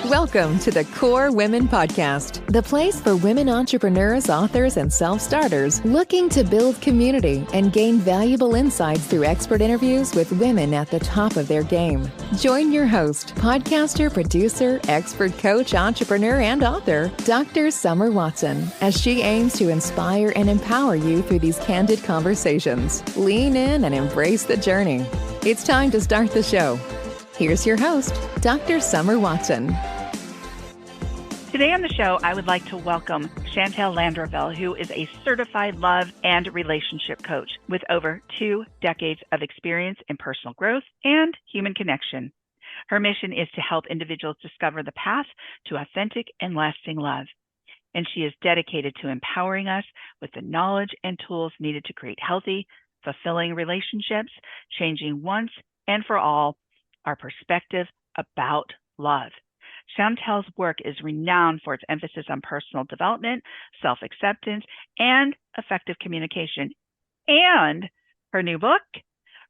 Welcome to the Core Women Podcast, the place for women entrepreneurs, authors, and self-starters looking to build community and gain valuable insights through expert interviews with women at the top of their game. Join your host, podcaster, producer, expert coach, entrepreneur, and author, Dr. Summer Watson, as she aims to inspire and empower you through these candid conversations. Lean in and embrace the journey. It's time to start the show. Here's your host, Dr. Summer Watson. Today on the show, I would like to welcome Chantal Landreville, who is a certified love and relationship coach with over 2 decades of experience in personal growth and human connection. Her mission is to help individuals discover the path to authentic and lasting love. And she is dedicated to empowering us with the knowledge and tools needed to create healthy, fulfilling relationships, changing once and for all our perspective about love. Chantal's work is renowned for its emphasis on personal development, self-acceptance, and effective communication. And her new book,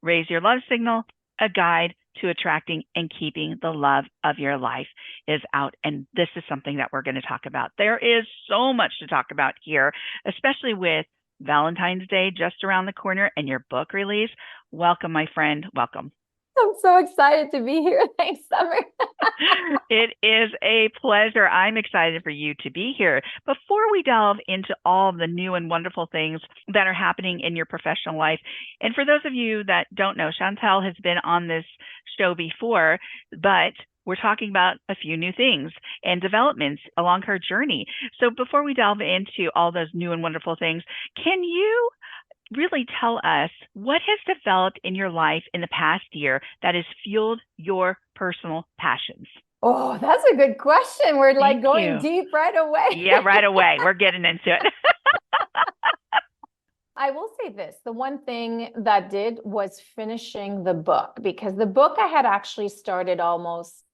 Raise Your Love Signal, A Guide to Attracting and Keeping the Love of Your Life, is out. And this is something that we're going to talk about. There is so much to talk about here, especially with Valentine's Day just around the corner and your book release. Welcome, my friend. Welcome. I'm so excited to be here. Thanks, Summer. It is a pleasure. I'm excited for you to be here. Before we delve into all the new and wonderful things that are happening in your professional life, and for those of you that don't know, Chantal has been on this show before, but we're talking about a few new things and developments along her journey. So before we delve into all those new and wonderful things, can you really tell us what has developed in your life in the past year that has fueled your personal passions? Oh, that's a good question. We're Thank going you. deep right away. Yeah, right away. We're getting into it. I will say this. The one thing that did was finishing the book, because the book I had actually started almost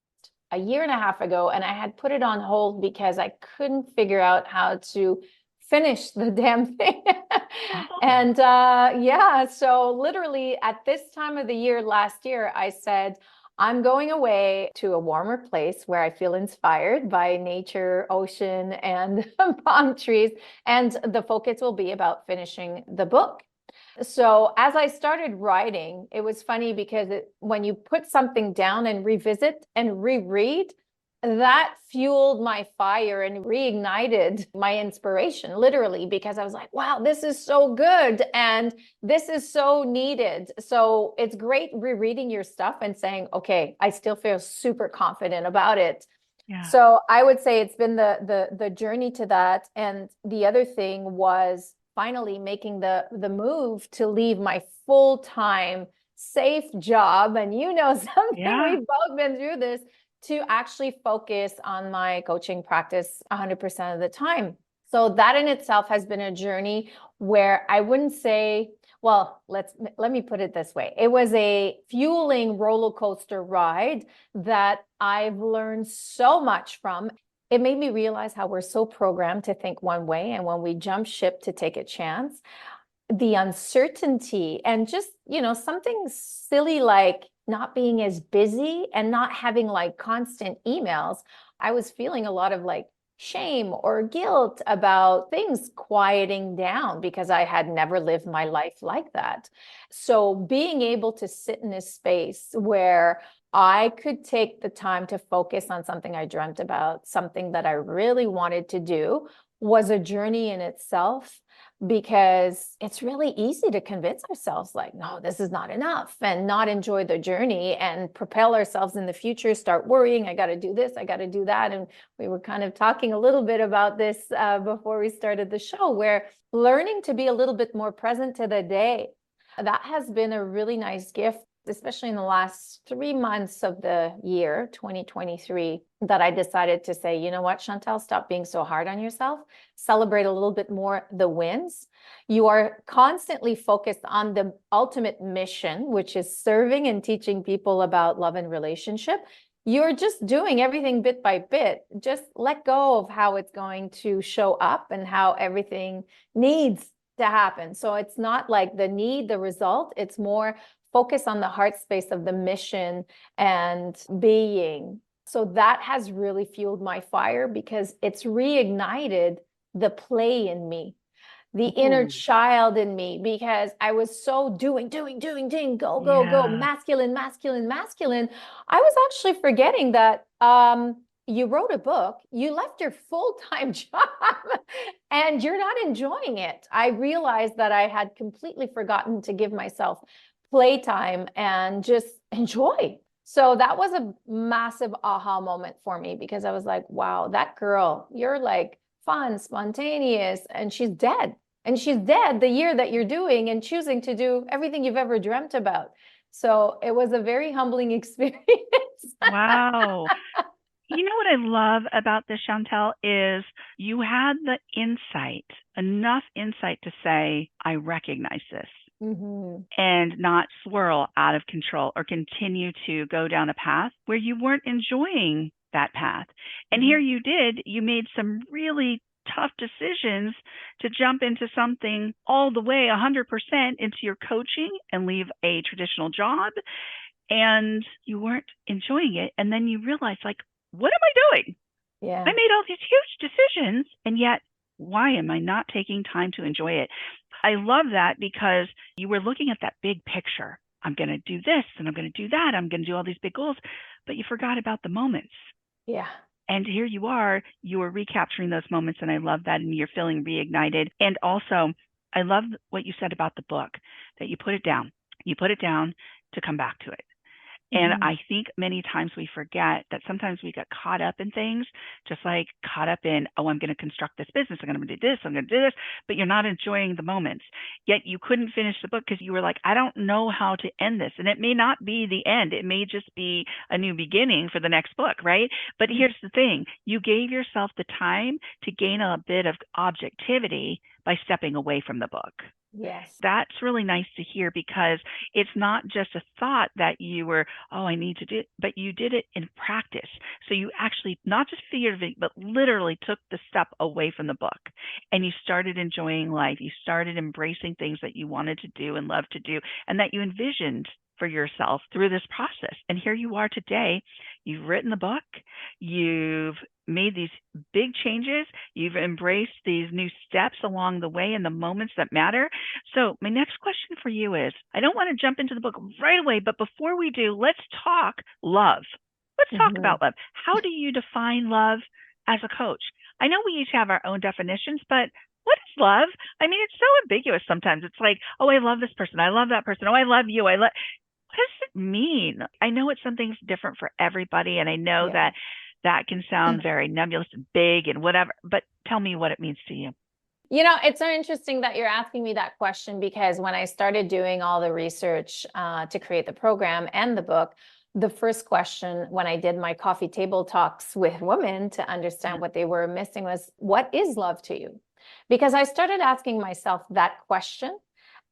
a year and a half ago, and I had put it on hold because I couldn't figure out how to finish the damn thing. And so literally at this time of the year last year, I said, I'm going away to a warmer place where I feel inspired by nature, ocean, and palm trees. And the focus will be about finishing the book. So as I started writing, it was funny because when you put something down and revisit and reread, that fueled my fire and reignited my inspiration, literally, because I was like, wow, this is so good. And this is so needed. So it's great rereading your stuff and saying, okay, I still feel super confident about it. Yeah. So I would say it's been the journey to that. And the other thing was finally making the move to leave my full-time safe job. And you know something, we've both been through this, to actually focus on my coaching practice 100% of the time. So that in itself has been a journey where I wouldn't say, well, let me put it this way. It was a fueling roller coaster ride that I've learned so much from. It made me realize how we're so programmed to think one way. And when we jump ship to take a chance, the uncertainty and just, something silly like not being as busy and not having like constant emails, I was feeling a lot of like shame or guilt about things quieting down because I had never lived my life like that. So being able to sit in a space where I could take the time to focus on something I dreamt about, something that I really wanted to do, was a journey in itself, because it's really easy to convince ourselves like, no, this is not enough, and not enjoy the journey and propel ourselves in the future, start worrying, I got to do this, I got to do that. And we were kind of talking a little bit about this before we started the show, where learning to be a little bit more present to the day, that has been a really nice gift, especially in the last 3 months of the year, 2023, that I decided to say, you know what, Chantal, stop being so hard on yourself. Celebrate a little bit more the wins. You are constantly focused on the ultimate mission, which is serving and teaching people about love and relationship. You're just doing everything bit by bit. Just let go of how it's going to show up and how everything needs to happen. So it's not like the need, the result. It's more focus on the heart space of the mission and being So that has really fueled my fire because it's reignited the play in me, the inner child in me, because I was so doing, go, masculine. I was actually forgetting that you wrote a book, you left your full-time job, and you're not enjoying it. I realized that I had completely forgotten to give myself playtime and just enjoy. So that was a massive aha moment for me because I was like, wow, that girl, you're like fun, spontaneous, and she's dead. And she's dead the year that you're doing and choosing to do everything you've ever dreamt about. So it was a very humbling experience. Wow. You know what I love about this, Chantal, is you had the insight, enough insight to say, I recognize this. And not swirl out of control or continue to go down a path where you weren't enjoying that path. And here you did, you made some really tough decisions to jump into something all the way 100% into your coaching and leave a traditional job. And you weren't enjoying it. And then you realize, like, what am I doing? Yeah. I made all these huge decisions, and yet why am I not taking time to enjoy it? I love that because you were looking at that big picture. I'm going to do this and I'm going to do that. I'm going to do all these big goals, but you forgot about the moments. Yeah. And here you are recapturing those moments. And I love that. And you're feeling reignited. And also, I love what you said about the book, that you put it down. You put it down to come back to it. And I think many times we forget that sometimes we get caught up in things, just like caught up in, oh, I'm going to construct this business. I'm going to do this. I'm going to do this. But you're not enjoying the moments. Yet you couldn't finish the book because you were like, I don't know how to end this. And it may not be the end. It may just be a new beginning for the next book, right? But here's the thing. You gave yourself the time to gain a bit of objectivity by stepping away from the book. Yes. That's really nice to hear because it's not just a thought that you were, oh, I need to do it, but you did it in practice. So you actually not just figured it, but literally took the step away from the book and you started enjoying life. You started embracing things that you wanted to do and love to do and that you envisioned for yourself through this process. And here you are today. You've written the book. You've made these big changes. You've embraced these new steps along the way and the moments that matter. So my next question for you is, I don't want to jump into the book right away, but before we do, let's talk love. Let's talk about love. How do you define love as a coach? I know we each have our own definitions, but what is love? I mean, it's so ambiguous sometimes. It's like, oh, I love this person. I love that person. Oh, I love you. What does it mean? I know it's something different for everybody. And I know that can sound very nebulous and big and whatever, but tell me what it means to you. You know, it's so interesting that you're asking me that question because when I started doing all the research to create the program and the book, the first question when I did my coffee table talks with women to understand what they were missing was, what is love to you? Because I started asking myself that question.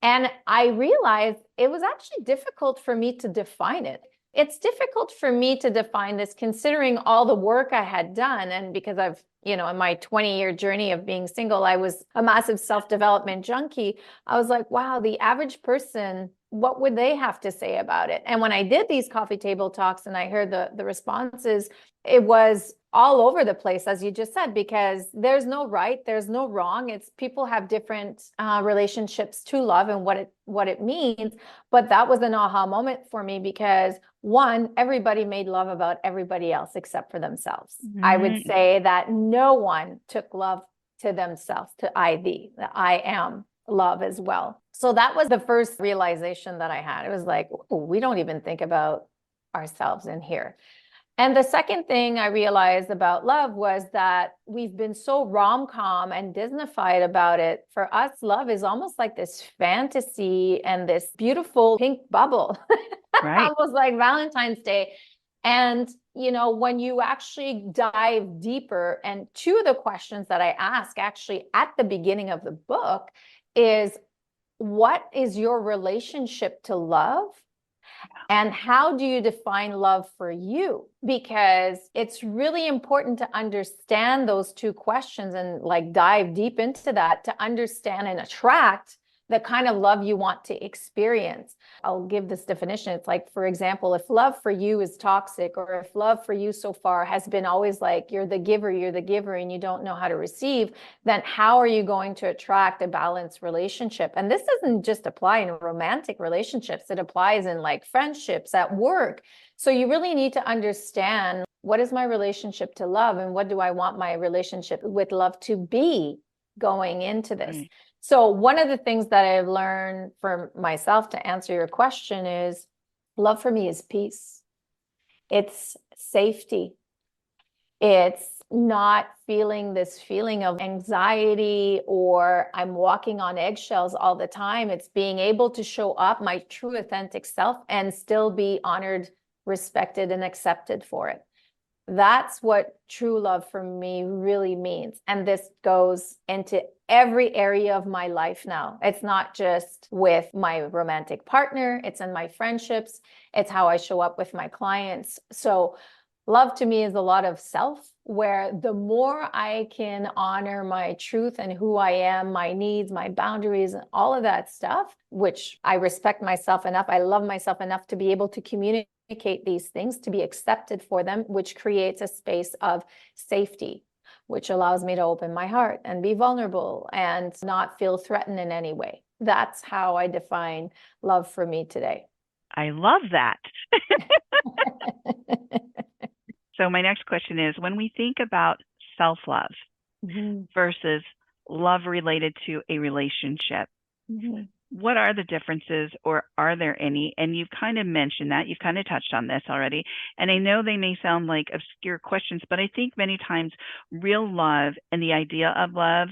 And I realized it was actually difficult for me to define it. It's difficult for me to define this considering all the work I had done. And because I've, in my 20-year journey of being single, I was a massive self-development junkie. I was like, wow, the average person, what would they have to say about it? And when I did these coffee table talks and I heard the responses, it was all over the place, as you just said, because there's no right, there's no wrong. It's people have different relationships to love and what it means. But that was an aha moment for me because one, everybody made love about everybody else except for themselves. I would say that no one took love to themselves, to the I am love as well. So that was the first realization that I had. It was like, oh, we don't even think about ourselves in here. And the second thing I realized about love was that we've been so rom-com and Disney-fied about it. For us, love is almost like this fantasy and this beautiful pink bubble, Right. almost like Valentine's Day. And, when you actually dive deeper, and two of the questions that I ask actually at the beginning of the book is, what is your relationship to love? And how do you define love for you? Because it's really important to understand those two questions and dive deep into that to understand and attract the kind of love you want to experience. I'll give this definition. It's like, for example, if love for you is toxic, or if love for you so far has been always like you're the giver, and you don't know how to receive, then how are you going to attract a balanced relationship? And this doesn't just apply in romantic relationships, it applies in like friendships, at work. So you really need to understand, what is my relationship to love, and what do I want my relationship with love to be going into this? Right. So one of the things that I've learned for myself, to answer your question, is love for me is peace. It's safety. It's not feeling this feeling of anxiety or I'm walking on eggshells all the time. It's being able to show up my true authentic self and still be honored, respected, and accepted for it. That's what true love for me really means. And this goes into every area of my life now. It's not just with my romantic partner, it's in my friendships, it's how I show up with my clients. So love to me is a lot of self, where the more I can honor my truth and who I am, my needs, my boundaries, and all of that stuff, which I respect myself enough, I love myself enough to be able to communicate these things, to be accepted for them, which creates a space of safety, which allows me to open my heart and be vulnerable and not feel threatened in any way. That's how I define love for me today. I love that. So my next question is, when we think about self-love versus love related to a relationship, what are the differences, or are there any? And you've kind of mentioned that, you've kind of touched on this already. And I know they may sound like obscure questions, but I think many times real love and the idea of love,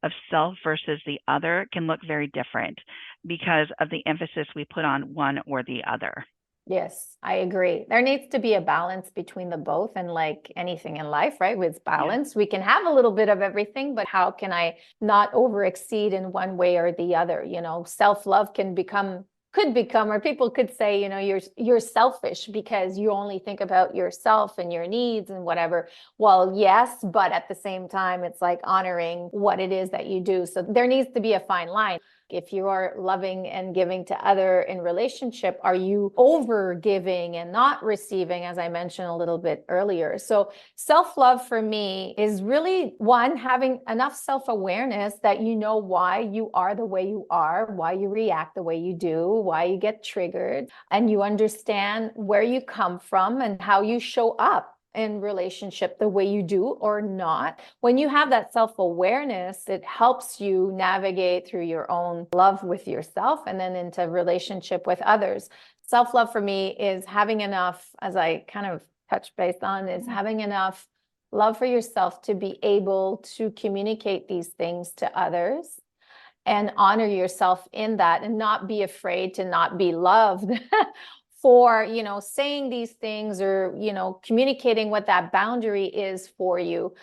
of self versus the other, can look very different because of the emphasis we put on one or the other. Yes, I agree. There needs to be a balance between the both. And like anything in life, right, with balance, we can have a little bit of everything, but how can I not over exceed in one way or the other? You know, self-love could become, or people could say, you know, you're selfish because you only think about yourself and your needs and whatever. Well, yes, but at the same time, it's like honoring what it is that you do. So there needs to be a fine line. If you are loving and giving to other in relationship, are you over giving and not receiving, as I mentioned a little bit earlier? So self-love for me is really, one, having enough self-awareness that you know why you are the way you are, why you react the way you do, why you get triggered, and you understand where you come from and how you show up in relationship the way you do or not. When you have that self-awareness, it helps you navigate through your own love with yourself and then into relationship with others. Self-love for me is having enough, as I kind of touched base on, is having enough love for yourself to be able to communicate these things to others and honor yourself in that, and not be afraid to not be loved for, you know, saying these things, or, you know, communicating what that boundary is for you.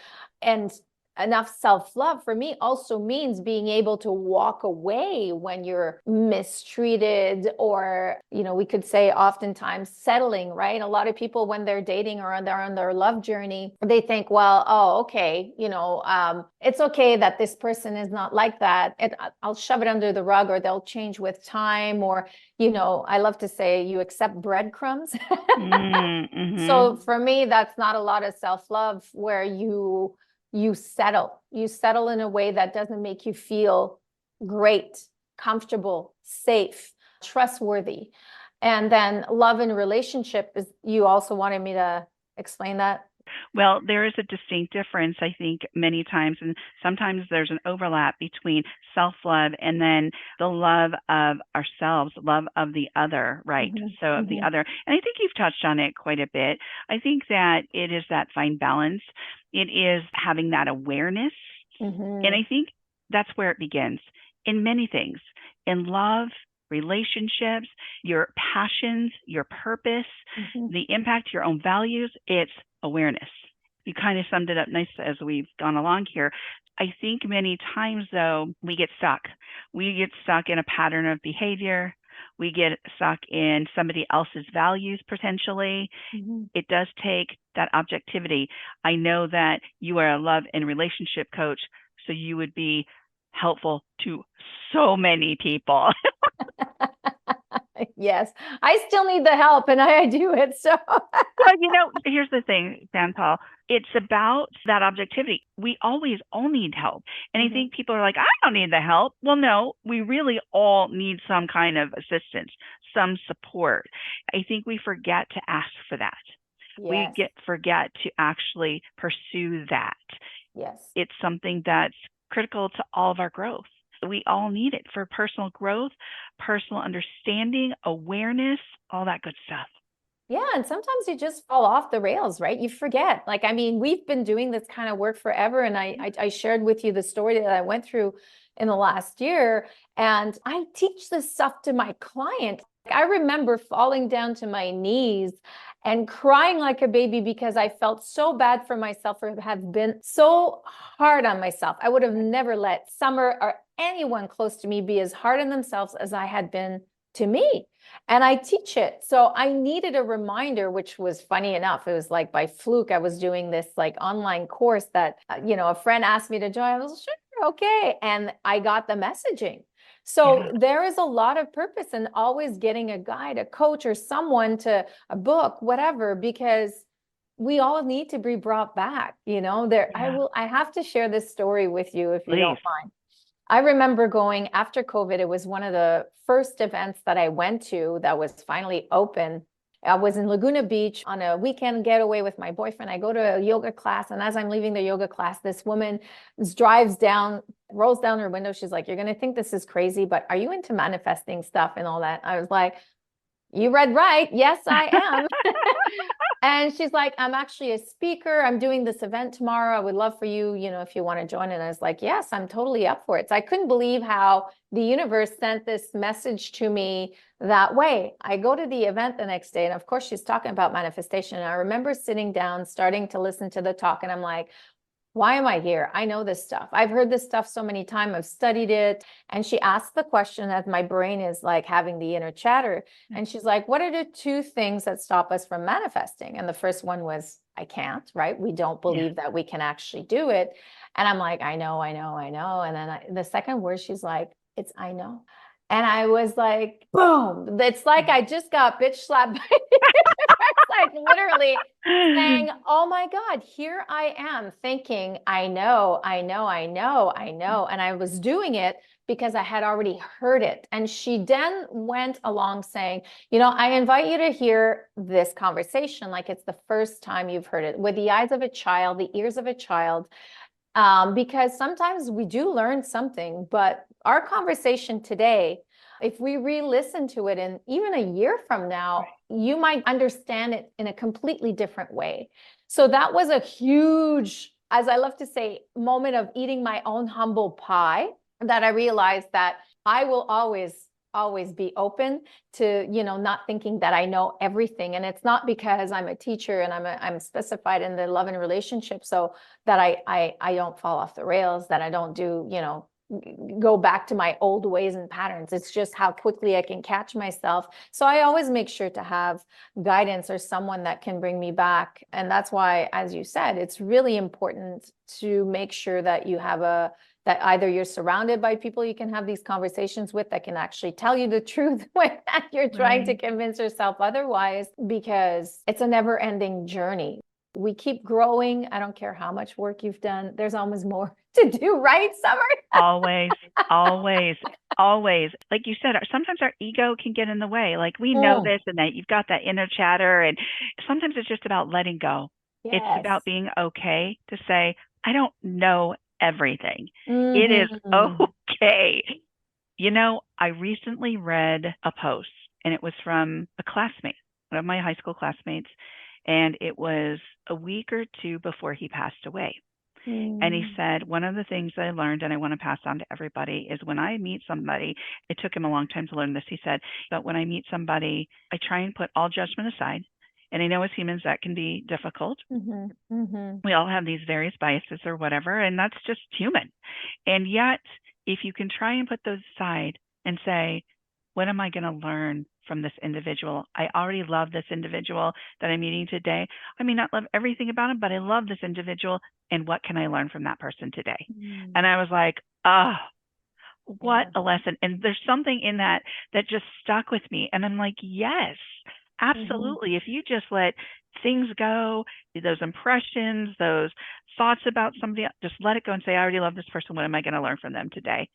And enough self-love for me also means being able to walk away when you're mistreated, or, you know, we could say oftentimes settling, right? A lot of people, when they're dating or they're on their love journey, they think, well, oh, okay, you know, it's okay that this person is not like that. I'll shove it under the rug, or they'll change with time, or, you know, I love to say you accept breadcrumbs. So for me, that's not a lot of self-love, where you settle in a way that doesn't make you feel great, comfortable, safe, trustworthy. And then love in relationship is, you also wanted me to explain that? Well, there is a distinct difference, I think, many times, and sometimes there's an overlap between self-love and then the love of ourselves, love of the other, right? So of the other. And I think you've touched on it quite a bit. I think that it is that fine balance. It is having that awareness. And I think that's where it begins in many things, in love, relationships, your passions, your purpose, the impact, your own values. It's awareness. You kind of summed it up nice as we've gone along here. I think many times, though, we get stuck. We get stuck in a pattern of behavior. We get stuck in somebody else's values, potentially. It does take that objectivity. I know that you are a love and relationship coach, so you would be helpful to so many people. Yes, I still need the help and I do it. So Well, here's the thing, Chantal. It's about that objectivity. We always all need help. And I think people are like, I don't need the help. Well, no, we really all need some kind of assistance, some support. I think we forget to ask for that. yes, Forget to actually pursue that. yes. It's something that's critical to all of our growth. We all need it for personal growth, personal understanding, awareness, all that good stuff. Yeah, and sometimes you just fall off the rails, right? You forget. Like, I mean, we've been doing this kind of work forever, and I shared with you the story that I went through in the last year, and I teach this stuff to my client. I remember falling down to my knees and crying like a baby because I felt so bad for myself for have been so hard on myself. I would have never let Summer or anyone close to me be as hard on themselves as I had been to me. And I teach it. So I needed a reminder, which was funny enough. It was like by fluke. I was doing this like online course that, a friend asked me to join. I was sure, okay. And I got the messaging. So there is a lot of purpose in always getting a guide, a coach, or someone to a book, whatever, because we all need to be brought back. I have to share this story with you if you don't mind. I remember going after COVID. It was one of the first events that I went to that was finally open. I was in Laguna Beach on a weekend getaway with my boyfriend. I go to a yoga class, and as I'm leaving the yoga class, this woman rolls down her window. She's like, "You're going to think this is crazy, but are you into manifesting stuff and all that?" I was like, "You read right. Yes, I am." And she's like, "I'm actually a speaker. I'm doing this event tomorrow. I would love for you, if you want to join." And I was like, "Yes, I'm totally up for it." So I couldn't believe how the universe sent this message to me that way. I go to the event the next day, and of course, she's talking about manifestation. And I remember sitting down, starting to listen to the talk, and I'm like, why am I here? I know this stuff. I've heard this stuff so many times. I've studied it. And she asked the question as my brain is like having the inner chatter. And she's like, what are the two things that stop us from manifesting? And the first one was, I can't, right? We don't believe that we can actually do it. And I'm like, I know. And then the second word, she's like, it's I know. And I was like, boom. It's like I just got bitch slapped by like literally saying, oh my God, here I am thinking, I know. And I was doing it because I had already heard it. And she then went along saying, I invite you to hear this conversation like it's the first time you've heard it with the eyes of a child, the ears of a child. Because sometimes we do learn something, but our conversation today, if we re-listen to it and even a year from now, you might understand it in a completely different way. So that was a huge, as I love to say, moment of eating my own humble pie, that I realized that I will always be open to, not thinking that I know everything. And it's not because I'm a teacher and I'm specified in the love and relationship, so that I don't fall off the rails, that I don't do, go back to my old ways and patterns. It's just how quickly I can catch myself. So I always make sure to have guidance or someone that can bring me back. And that's why, as you said, it's really important to make sure that you have that either you're surrounded by people you can have these conversations with that can actually tell you the truth when you're trying to convince yourself otherwise, because it's a never-ending journey. We keep growing. I don't care how much work you've done. There's always more to do, right, Summer? Always. Like you said, sometimes our ego can get in the way. Like we know this and that you've got that inner chatter, and sometimes it's just about letting go. Yes. It's about being okay to say, I don't know everything. It is okay. I recently read a post, and it was from a classmate, one of my high school classmates, and it was a week or two before he passed away. And he said, one of the things I learned, and I want to pass on to everybody, is when I meet somebody, it took him a long time to learn this. He said, but when I meet somebody, I try and put all judgment aside. And I know as humans that can be difficult. We all have these various biases or whatever, and that's just human. And yet, if you can try and put those aside and say, what am I going to learn from this individual? I already love this individual that I'm meeting today. I may not love everything about him, but I love this individual. And what can I learn from that person today? And I was like, what a lesson. And there's something in that that just stuck with me. And I'm like, yes, absolutely. If you just let things go, those impressions, those thoughts about somebody, just let it go and say, I already love this person. What am I going to learn from them today?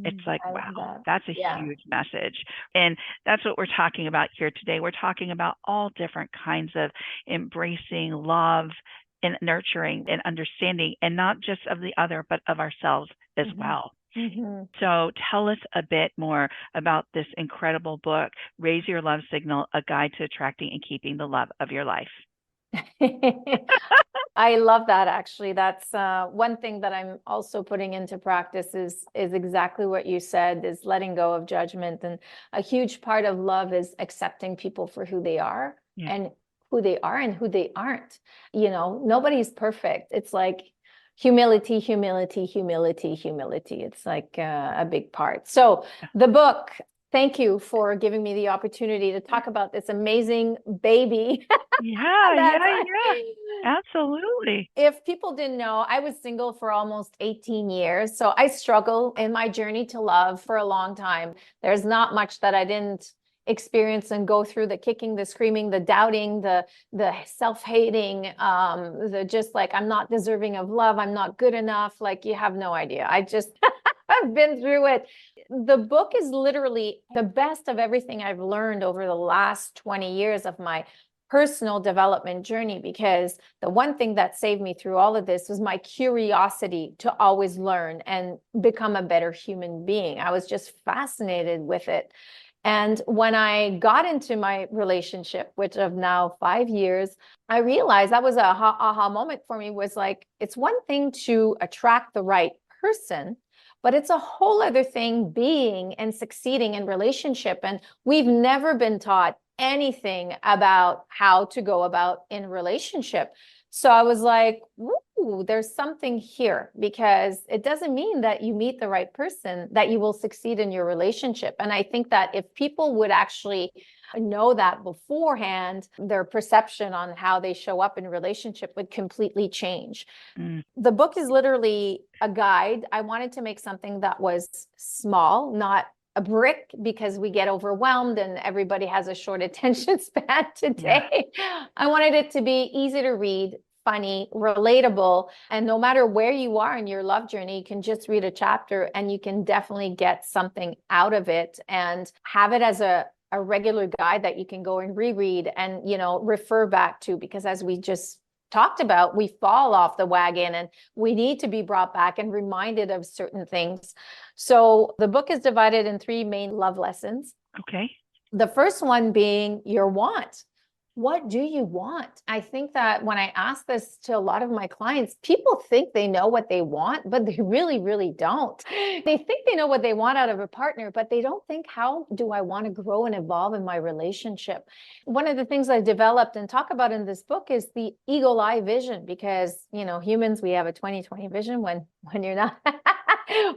It's like, I wow, love that. that's a Yeah. huge message. And that's what we're talking about here today. We're talking about all different kinds of embracing love and nurturing and understanding, and not just of the other, but of ourselves as well. So tell us a bit more about this incredible book, Raise Your Love Signal, A Guide to Attracting and Keeping the Love of Your Life. I love that, actually. That's one thing that I'm also putting into practice is exactly what you said, is letting go of judgment. And a huge part of love is accepting people for who they are, and who they are and who they aren't. You know, nobody's perfect. It's like humility, humility, humility, humility. It's like a big part. So the book, thank you for giving me the opportunity to talk about this amazing baby. Yeah. Absolutely. If people didn't know, I was single for almost 18 years. So I struggled in my journey to love for a long time. There's not much that I didn't experience and go through: the kicking, the screaming, the doubting, the self-hating, the just like, I'm not deserving of love, I'm not good enough. Like, you have no idea. I just I've been through it. The book is literally the best of everything I've learned over the last 20 years of my personal development journey, because the one thing that saved me through all of this was my curiosity to always learn and become a better human being. I was just fascinated with it. And when I got into my relationship, which of now 5 years, I realized that was a aha moment for me. Was like, it's one thing to attract the right person, but it's a whole other thing being and succeeding in relationship. And we've never been taught anything about how to go about in relationship. So I was like, ooh, there's something here, because it doesn't mean that you meet the right person that you will succeed in your relationship. And I think that if people would actually know that beforehand, their perception on how they show up in relationship would completely change. The book is literally a guide. I wanted to make something that was small, not a brick, because we get overwhelmed and everybody has a short attention span today. I wanted it to be easy to read, funny, relatable, and no matter where you are in your love journey, you can just read a chapter and you can definitely get something out of it, and have it as a regular guide that you can go and reread and, you know, refer back to, because as we just talked about, we fall off the wagon and we need to be brought back and reminded of certain things. So the book is divided in 3 main love lessons. Okay. The first one being your want. What do you want? I think that when I ask this to a lot of my clients, people think they know what they want, but they really, really don't. They think they know what they want out of a partner, but they don't think, how do I want to grow and evolve in my relationship? One of the things I developed and talk about in this book is the eagle eye vision, because, you know, humans, we have a 20/20 vision when you're not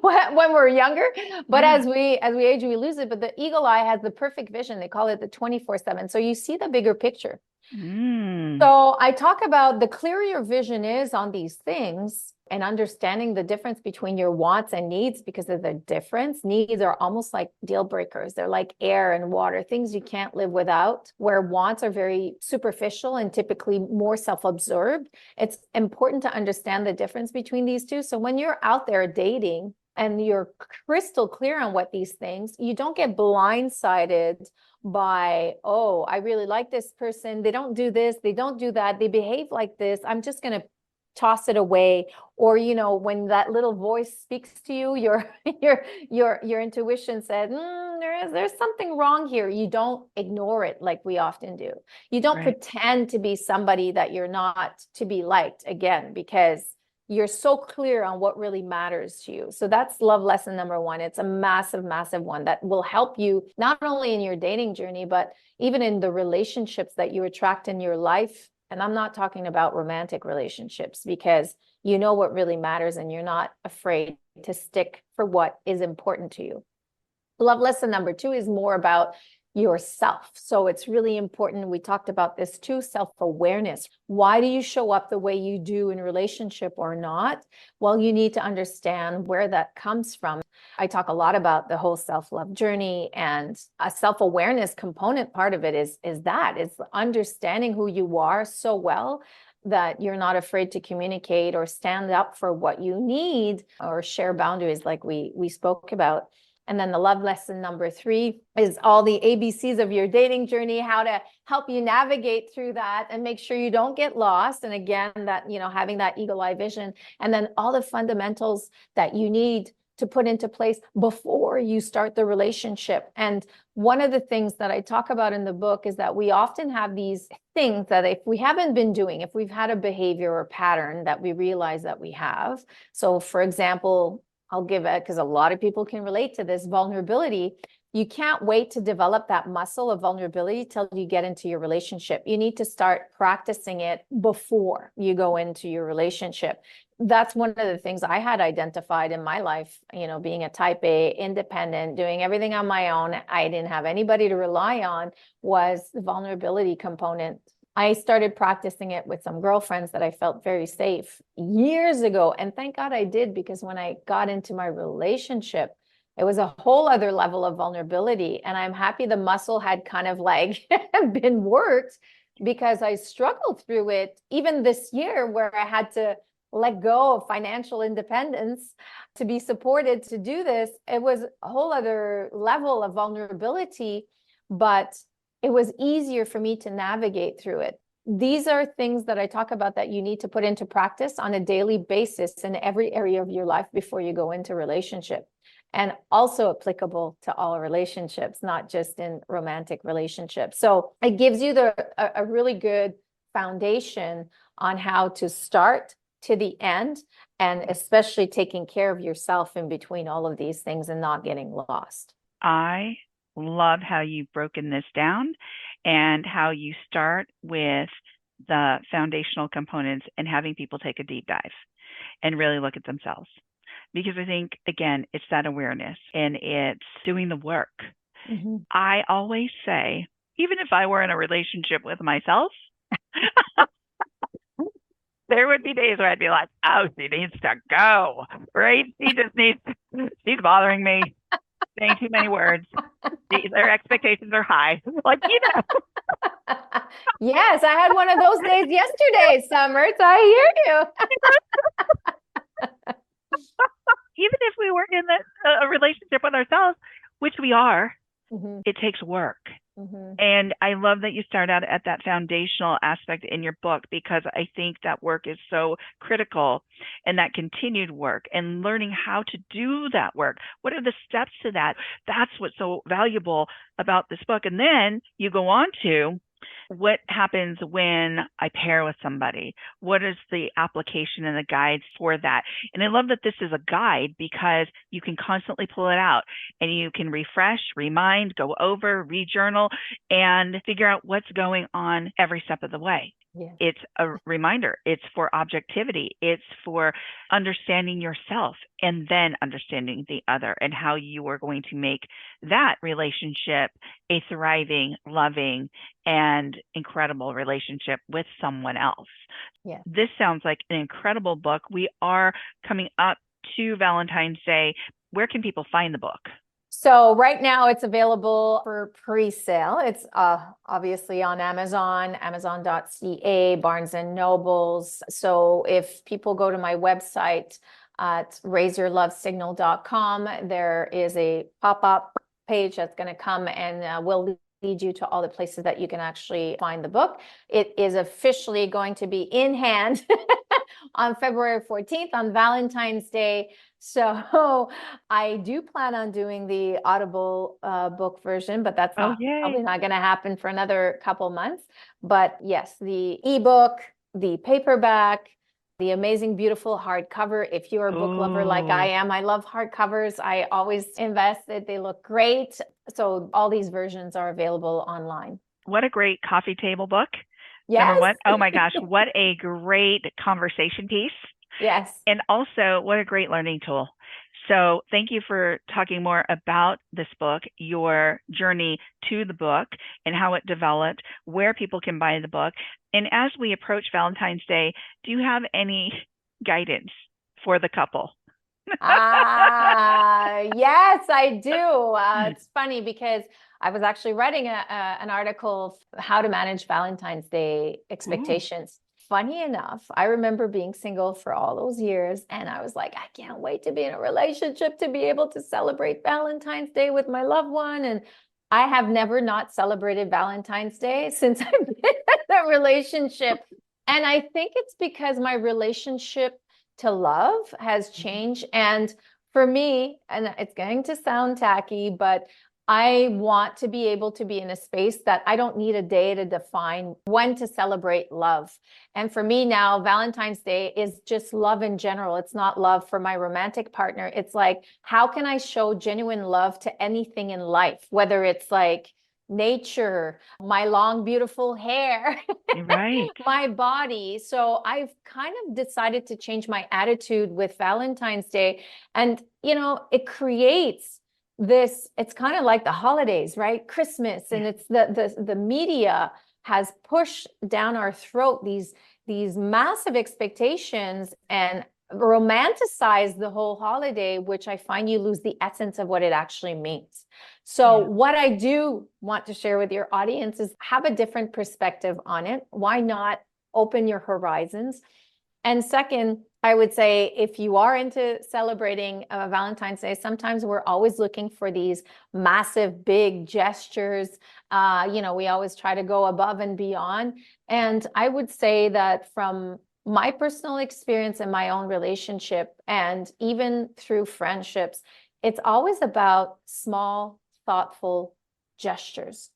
when we're younger, but as we age, we lose it. But the eagle eye has the perfect vision. They call it the 24/7. So you see the bigger picture. So I talk about the clearer your vision is on these things, and understanding the difference between your wants and needs, because of the difference. Needs are almost like deal breakers. They're like air and water, things you can't live without, where wants are very superficial and typically more self-absorbed. It's important to understand the difference between these two. So when you're out there dating and you're crystal clear on what these things, you don't get blindsided by, oh, I really like this person, they don't do this, they don't do that, they behave like this, I'm just going to toss it away. Or, you know, when that little voice speaks to you, your intuition said, there's something wrong here. You don't ignore it like we often do. You don't pretend to be somebody that you're not to be liked, again, because you're so clear on what really matters to you. So that's love lesson number 1. It's a massive, massive one that will help you not only in your dating journey, but even in the relationships that you attract in your life. And I'm not talking about romantic relationships, because you know what really matters and you're not afraid to stick for what is important to you. Love lesson number 2 is more about yourself. So it's really important. We talked about this too, self-awareness. Why do you show up the way you do in relationship or not? Well, you need to understand where that comes from. I talk a lot about the whole self-love journey, and a self-awareness component part of it is understanding who you are so well that you're not afraid to communicate or stand up for what you need or share boundaries like we spoke about. And then the love lesson number 3 is all the ABCs of your dating journey, how to help you navigate through that and make sure you don't get lost. And again, that, having that eagle eye vision, and then all the fundamentals that you need to put into place before you start the relationship. And one of the things that I talk about in the book is that we often have these things that if we haven't been doing, if we've had a behavior or pattern that we realize that we have. So for example, I'll give it because a lot of people can relate to this vulnerability. You can't wait to develop that muscle of vulnerability till you get into your relationship. You need to start practicing it before you go into your relationship. That's one of the things I had identified in my life, being a type A, independent, doing everything on my own. I didn't have anybody to rely on, was the vulnerability component. I started practicing it with some girlfriends that I felt very safe years ago. And thank God I did, because when I got into my relationship, it was a whole other level of vulnerability. And I'm happy the muscle had kind of like been worked, because I struggled through it even this year, where I had to let go of financial independence to be supported to do this. It was a whole other level of vulnerability, but it was easier for me to navigate through it. These are things that I talk about that you need to put into practice on a daily basis in every area of your life before you go into relationship, and also applicable to all relationships, not just in romantic relationships. So it gives you a really good foundation on how to start to the end, and especially taking care of yourself in between all of these things and not getting lost. I love how you've broken this down and how you start with the foundational components and having people take a deep dive and really look at themselves. Because I think, again, it's that awareness and it's doing the work. Mm-hmm. I always say, even if I were in a relationship with myself, there would be days where I'd be like, oh, she needs to go, right? She's bothering me, saying too many words. Their expectations are high. Like, Yes, I had one of those days yesterday, Summers. I hear you. Even if we were in a relationship with ourselves, which we are, Mm-hmm. it takes work. Mm-hmm. And I love that you start out at that foundational aspect in your book, because I think that work is so critical, and that continued work and learning how to do that work. What are the steps to that? That's what's so valuable about this book. And then you go on to what happens when I pair with somebody? What is the application and the guides for that? And I love that this is a guide, because you can constantly pull it out and you can refresh, remind, go over, rejournal, and figure out what's going on every step of the way. Yeah. It's a reminder. It's for objectivity. It's for understanding yourself and then understanding the other, and how you are going to make that relationship a thriving, loving, and incredible relationship with someone else. Yeah. This sounds like an incredible book. We are coming up to Valentine's Day. Where can people find the book? So right now it's available for pre-sale. It's obviously on Amazon, amazon.ca, Barnes and Nobles. So if people go to my website at raiseyourlovesignal.com, there is a pop-up page that's going to come and will lead you to all the places that you can actually find the book. It is officially going to be in hand on February 14th, on Valentine's Day. So I do plan on doing the Audible book version, but that's probably not going to happen for another couple months. But yes, the ebook, the paperback, the amazing, beautiful hardcover. If you're a book lover like I am, I love hardcovers. I always invest it. They look great. So all these versions are available online. What a great coffee table book. Yes. Number one. Oh my gosh, what a great conversation piece. Yes. And also, what a great learning tool. So thank you for talking more about this book, your journey to the book and how it developed, where people can buy the book. And as we approach Valentine's Day, do you have any guidance for the couple? Yes, I do. It's funny because I was actually writing an article, how to manage Valentine's Day expectations. Funny enough, I remember being single for all those years, and I was like, I can't wait to be in a relationship to be able to celebrate Valentine's Day with my loved one. And I have never not celebrated Valentine's Day since I've been in a relationship. And I think it's because my relationship to love has changed. And for me, and it's going to sound tacky, but I want to be able to be in a space that I don't need a day to define when to celebrate love. And for me now, Valentine's Day is just love in general. It's not love for my romantic partner. It's like, how can I show genuine love to anything in life? Whether it's like nature, my long, beautiful hair, Right. my body. So I've kind of decided to change my attitude with Valentine's Day. And, it creates this, it's kind of like the holidays, right? Christmas, and it's the media has pushed down our throat these massive expectations and romanticize the whole holiday, which I find you lose the essence of what it actually means. So what I do want to share with your audience is have a different perspective on it. Why not open your horizons? And second, I would say if you are into celebrating Valentine's Day, sometimes we're always looking for these massive, big gestures. We always try to go above and beyond. And I would say that from my personal experience in my own relationship, and even through friendships, it's always about small, thoughtful gestures.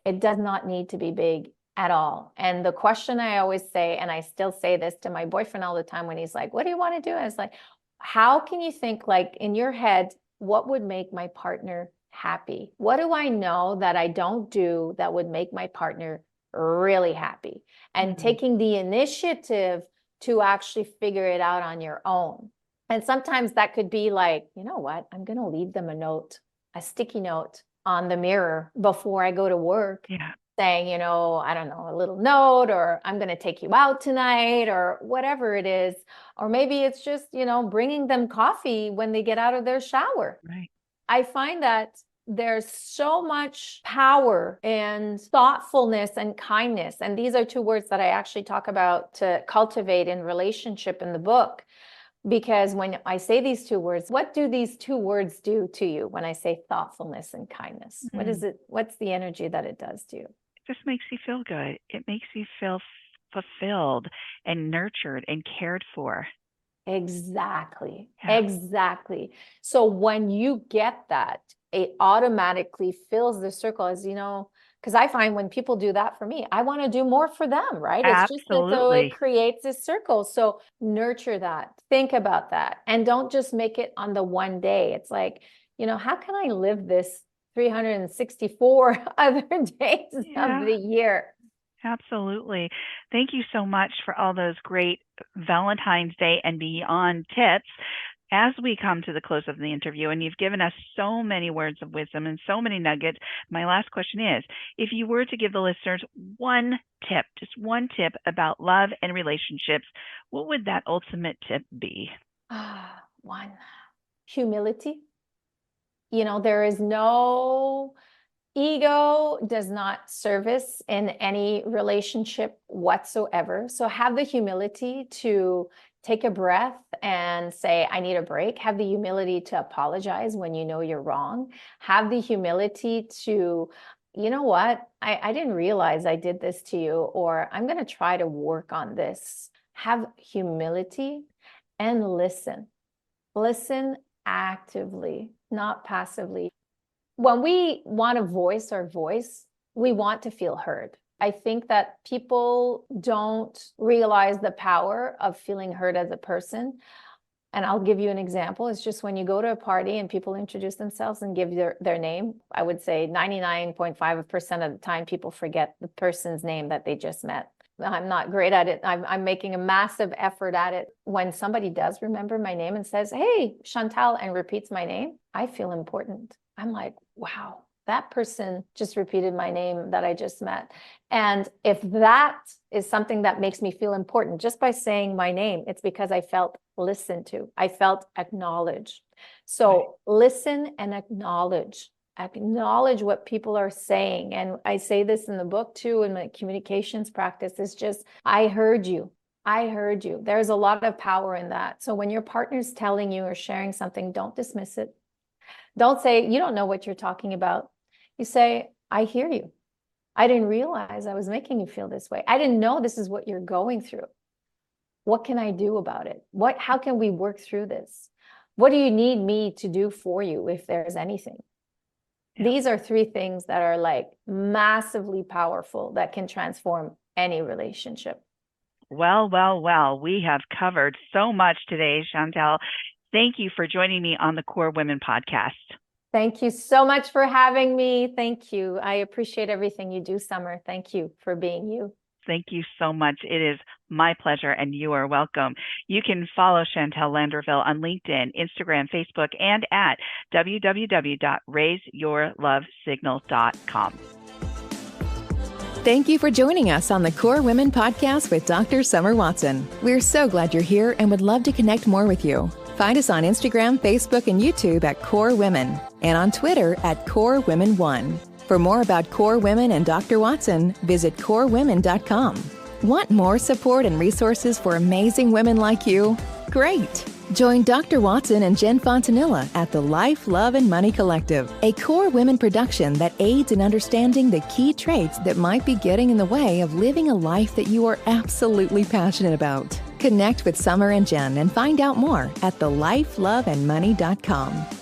It does not need to be big at all. And the question I always say, and I still say this to my boyfriend all the time when he's like, what do you want to do? And it's like, how can you think, like, in your head, what would make my partner happy? What do I know that I don't do that would make my partner really happy? And taking the initiative to actually figure it out on your own. And sometimes that could be like, you know what? I'm going to leave them a note, a sticky note on the mirror before I go to work. Yeah. Saying, I don't know, a little note, or I'm going to take you out tonight, or whatever it is. Or maybe it's just, bringing them coffee when they get out of their shower. Right. I find that there's so much power in thoughtfulness and kindness. And these are two words that I actually talk about to cultivate in relationship in the book. Because when I say these two words, what do these two words do to you when I say thoughtfulness and kindness? What is it? What's the energy that it does to you? Just makes you feel good. It makes you feel fulfilled and nurtured and cared for. Exactly. Yeah. Exactly. So when you get that, it automatically fills the circle, as because I find when people do that for me, I want to do more for them, right? Absolutely. It's just that so it creates this circle. So nurture that, think about that, and don't just make it on the one day. It's like, how can I live this 364 other days of the year? Absolutely. Thank you so much for all those great Valentine's Day and beyond tips. As we come to the close of the interview, and you've given us so many words of wisdom and so many nuggets, my last question is, if you were to give the listeners one tip, just one tip about love and relationships, what would that ultimate tip be? One, humility. There is no ego, does not service in any relationship whatsoever. So have the humility to take a breath and say, I need a break. Have the humility to apologize when you know you're wrong. Have the humility to, you know what, I didn't realize I did this to you, or I'm going to try to work on this. Have humility and listen. Listen actively, not passively. When we want to voice our voice, we want to feel heard. I think that people don't realize the power of feeling heard as a person. And I'll give you an example. It's just when you go to a party and people introduce themselves and give their name, I would say 99.5% of the time people forget the person's name that they just met. I'm not great at it. I'm making a massive effort at it. When somebody does remember my name and says, hey, Chantal, and repeats my name, I feel important. I'm like, wow, that person just repeated my name that I just met. And if that is something that makes me feel important just by saying my name, it's because I felt listened to. I felt acknowledged. So listen and acknowledge what people are saying. And I say this in the book too, in my communications practice, is just, I heard you. I heard you. There's a lot of power in that. So when your partner's telling you or sharing something, don't dismiss it. Don't say, you don't know what you're talking about. You say, I hear you. I didn't realize I was making you feel this way. I didn't know this is what you're going through. What can I do about it? How can we work through this? What do you need me to do for you if there's anything? These are 3 things that are like massively powerful that can transform any relationship. Well, we have covered so much today, Chantal. Thank you for joining me on the Core Women podcast. Thank you so much for having me. Thank you. I appreciate everything you do, Summer. Thank you for being you. Thank you so much. It is my pleasure, and you are welcome. You can follow Chantal Landreville on LinkedIn, Instagram, Facebook, and at www.raiseyourlovesignal.com. Thank you for joining us on the Core Women podcast with Dr. Summer Watson. We're so glad you're here and would love to connect more with you. Find us on Instagram, Facebook, and YouTube at Core Women, and on Twitter at Core Women 1. For more about Core Women and Dr. Watson, visit corewomen.com. Want more support and resources for amazing women like you? Great! Join Dr. Watson and Jen Fontanilla at the Life, Love, and Money Collective, a Core Women production that aids in understanding the key traits that might be getting in the way of living a life that you are absolutely passionate about. Connect with Summer and Jen and find out more at thelifeloveandmoney.com.